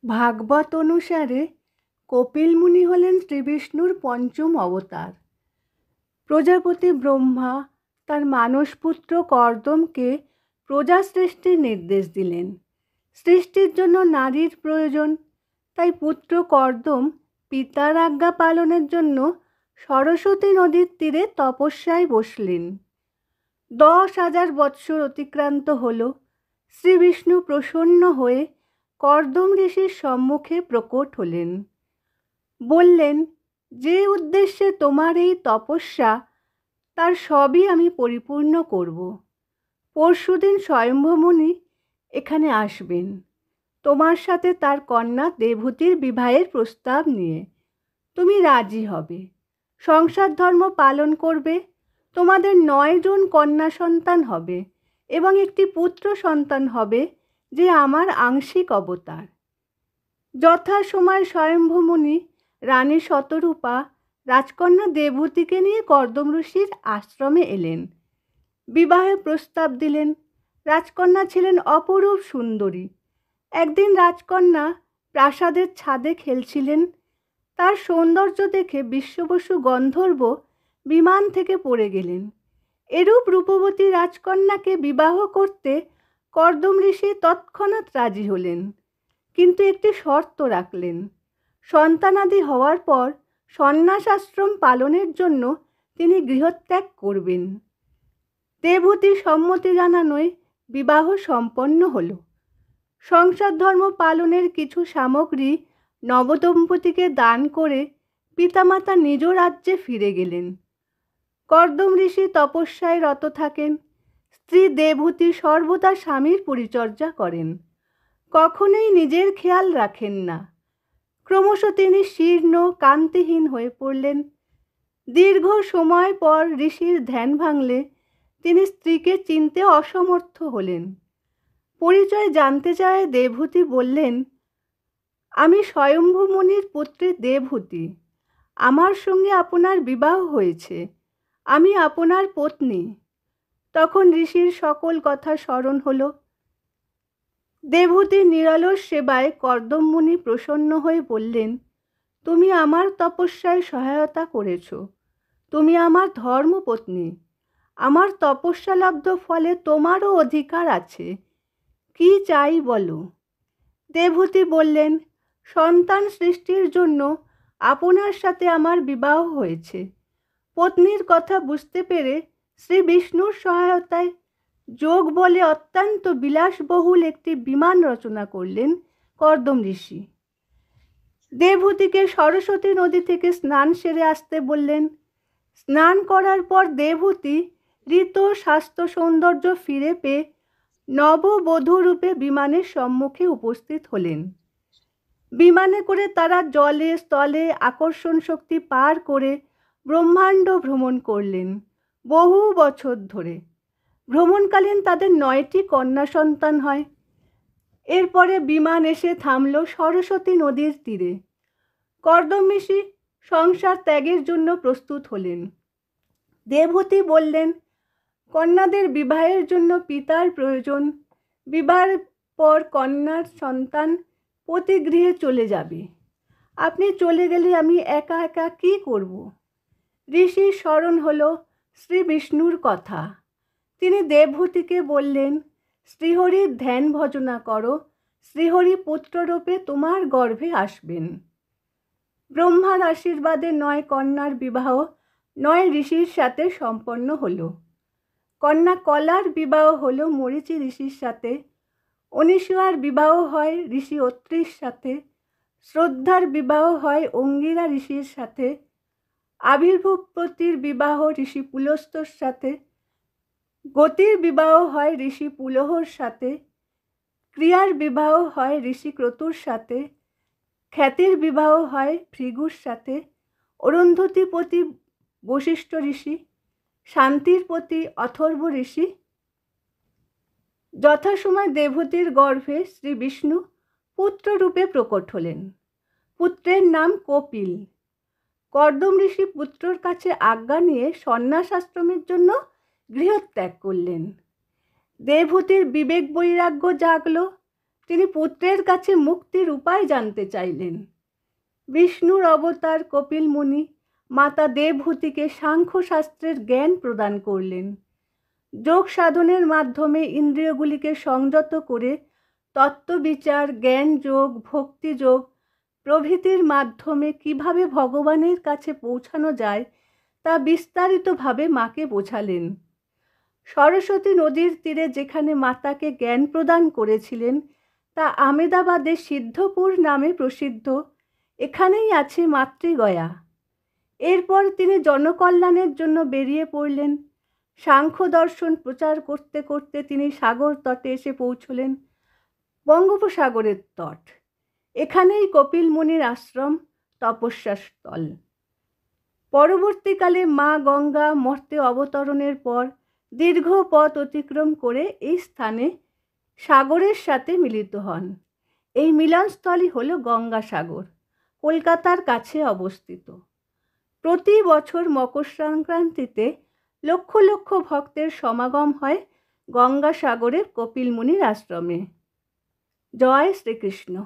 ভাগবত অনুসারে কপিল মুনি হলেন শ্রীবিষ্ণুর পঞ্চম অবতার। প্রজাপতি ব্রহ্মা তার মানসপুত্র কর্দমকে প্রজা সৃষ্টির নির্দেশ দিলেন। সৃষ্টির জন্য নারীর প্রয়োজন, তাই পুত্র কর্দম পিতার আজ্ঞা পালনের জন্য সরস্বতী নদীর তীরে তপস্যায় বসলেন। 10,000 বৎসর অতিক্রান্ত হল। শ্রীবিষ্ণু প্রসন্ন হয়ে কর্দম ঋষির সম্মুখে প্রকট হলেন। বললেন, যে উদ্দেশ্যে তোমার এই তপস্যা, তার সবই আমি পরিপূর্ণ করব। পরশুদিন স্বয়ম্ভু মুনি এখানে আসবেন তোমার সাথে তার কন্যা দেবহূতির বিবাহের প্রস্তাব নিয়ে। তুমি রাজি হবে, সংসার ধর্ম পালন করবে, তোমাদের 9 জন কন্যা সন্তান হবে এবং একটি পুত্র সন্তান হবে, যে আমার আংশিক অবতার। যথাসময়ে স্বয়ম্ভু মুনি রানী শতরূপা রাজকন্যা দেবহূতিকে নিয়ে কর্দম ঋষির আশ্রমে এলেন। বিবাহের প্রস্তাব দিলেন। রাজকন্যা ছিলেন অপরূপ সুন্দরী। একদিন রাজকন্যা প্রাসাদের ছাদে খেলছিলেন। তার সৌন্দর্য দেখে বিশ্ববসু গন্ধর্ব বিমান থেকে পড়ে গেলেন। এরূপ রূপবতী রাজকন্যাকে বিবাহ করতে কর্দম ঋষি তৎক্ষণাৎ রাজি হলেন, কিন্তু একটি শর্ত রাখলেন। সন্তানাদি হওয়ার পর সন্ন্যাস আশ্রম পালনের জন্য তিনি গৃহত্যাগ করবেন। দেবহূতি সম্মতি জানানোয় বিবাহ সম্পন্ন হল। সংসার ধর্ম পালনের কিছু সামগ্রী নবদম্পতিকে দান করে পিতামাতা নিজ রাজ্যে ফিরে গেলেন। কর্দম ঋষি তপস্যায় রত থাকেন। স্ত্রী দেবহূতি সর্বদা স্বামীর পরিচর্যা করেন, কখনোই নিজের খেয়াল রাখেন না। ক্রমশ তিনি শীর্ণ কান্তিহীন হয়ে পড়লেন। দীর্ঘ সময় পর ঋষির ধ্যান ভাঙলে তিনি স্ত্রীকে চিনতে অসমর্থ হলেন। পরিচয় জানতে চায় দেবহূতি বললেন, আমি স্বয়ম্ভু মুনির পুত্রী দেবহূতি। আমার সঙ্গে আপনার বিবাহ হয়েছে, আমি আপনার পত্নী। তখন ঋষির সকল কথা স্মরণ হল। দেবহূতির নিরলস সেবায় কর্দম মুনি প্রসন্ন হয়ে বললেন, তুমি আমার তপস্যায় সহায়তা করেছ, তুমি আমার ধর্মপত্নী। আমার তপস্যালব্ধ ফলে তোমারও অধিকার আছে, কি চাই বলো। দেবহূতি বললেন, সন্তান সৃষ্টির জন্য আপনার সাথে আমার বিবাহ হয়েছে। পত্নীর কথা বুঝতে পেরে শ্রী বিষ্ণুর সহায়তায় যোগ বলে অত্যন্ত বিলাসবহুল একটি বিমান রচনা করলেন কর্দম ঋষি। দেবহূতিকে সরস্বতী নদী থেকে স্নান সেরে আসতে বললেন। স্নান করার পর দেবহূতি ঋত স্বাস্থ্য সৌন্দর্য ফিরে পেয়ে নববধূ রূপে বিমানের সম্মুখে উপস্থিত হলেন। বিমানে করে তারা জলে স্থলে আকর্ষণ শক্তি পার করে ব্রহ্মাণ্ড ভ্রমণ করলেন বহু বছর ধরে। ভ্রমণকালীন তাদের 9টি কন্যা সন্তান হয়। এরপরে বিমান এসে থামল সরস্বতী নদীর তীরে। কর্দম ঋষি সংসার ত্যাগের জন্য প্রস্তুত হলেন। দেবহূতি বললেন, কন্যাদের বিবাহের জন্য পিতার প্রয়োজন। বিবাহের পর কন্যার সন্তান পতিগৃহে চলে যাবে। আপনি চলে গেলে আমি একা একা কি করব? ঋষির স্মরণ হল শ্রী বিষ্ণুর কথা। তিনি দেবহূতিকে বললেন, শ্রীহরির ধ্যান ভজনা করো, শ্রীহরি পুত্ররূপে তোমার গর্ভে আসবেন। ব্রহ্মার আশীর্বাদে 9 কন্যার বিবাহ 9 ঋষির সাথে সম্পন্ন হল। কন্যা কলার বিবাহ হল মরীচি ঋষির সাথে, অনিসুয়ার বিবাহ হয় ঋষি অত্রির সাথে, শ্রদ্ধার বিবাহ হয় অঙ্গিরা ঋষির সাথে, আবির্ভূপতির বিবাহ ঋষি পুলস্তর সাথে, গতির বিবাহ হয় ঋষি পুলহর সাথে, ক্রিয়ার বিবাহ হয় ঋষি ক্রতুর সাথে, খ্যাতির বিবাহ হয় ভৃগুর সাথে, অরুন্ধতিপতি বশিষ্ঠ ঋষি, শান্তির প্রতি অথর্ব ঋষি। যথাসময় দেবহূতির গর্ভে শ্রী বিষ্ণু পুত্ররূপে প্রকট হলেন। পুত্রের নাম কপিল। কর্দম ঋষি পুত্রর কাছে আজ্ঞা নিয়ে সন্ন্যাস আশ্রমের জন্য গৃহত্যাগ করলেন। দেবহূতির বিবেক বৈরাগ্য জাগল। তিনি পুত্রের কাছে মুক্তির উপায় জানতে চাইলেন। বিষ্ণুর অবতার কপিল মুনি মাতা দেবহূতিকে সাংখ্যশাস্ত্রের জ্ঞান প্রদান করলেন। যোগ সাধনের মাধ্যমে ইন্দ্রিয়গুলিকে সংযত করে তত্ত্ববিচার, জ্ঞান যোগ, ভক্তি যোগ প্রভৃতির মাধ্যমে কিভাবে ভগবানের কাছে পৌঁছানো যায় তা বিস্তারিতভাবে মাকে বোঝালেন। সরস্বতী নদীর তীরে যেখানে মাতাকে জ্ঞান প্রদান করেছিলেন তা আমেদাবাদের সিদ্ধপুর নামে প্রসিদ্ধ। এখানেই আছে মাতৃগয়া। এরপর তিনি জনকল্যাণের জন্য বেরিয়ে পড়লেন। সাংখ্য দর্শন প্রচার করতে করতে তিনি সাগর তটে এসে পৌঁছলেন। বঙ্গোপসাগরের তট। এখানেই কপিল মুনির আশ্রম, তপস্যাস্থল। পরবর্তীকালে মা গঙ্গা মর্তে অবতরণের পর দীর্ঘ পথ অতিক্রম করে এই স্থানে সাগরের সাথে মিলিত হন। এই মিলনস্থলই হল গঙ্গাসাগর, কলকাতার কাছে অবস্থিত। প্রতি বছর মকর সংক্রান্তিতে লক্ষ লক্ষ ভক্তের সমাগম হয় গঙ্গাসাগরের কপিল মুনির আশ্রমে। জয় শ্রীকৃষ্ণ।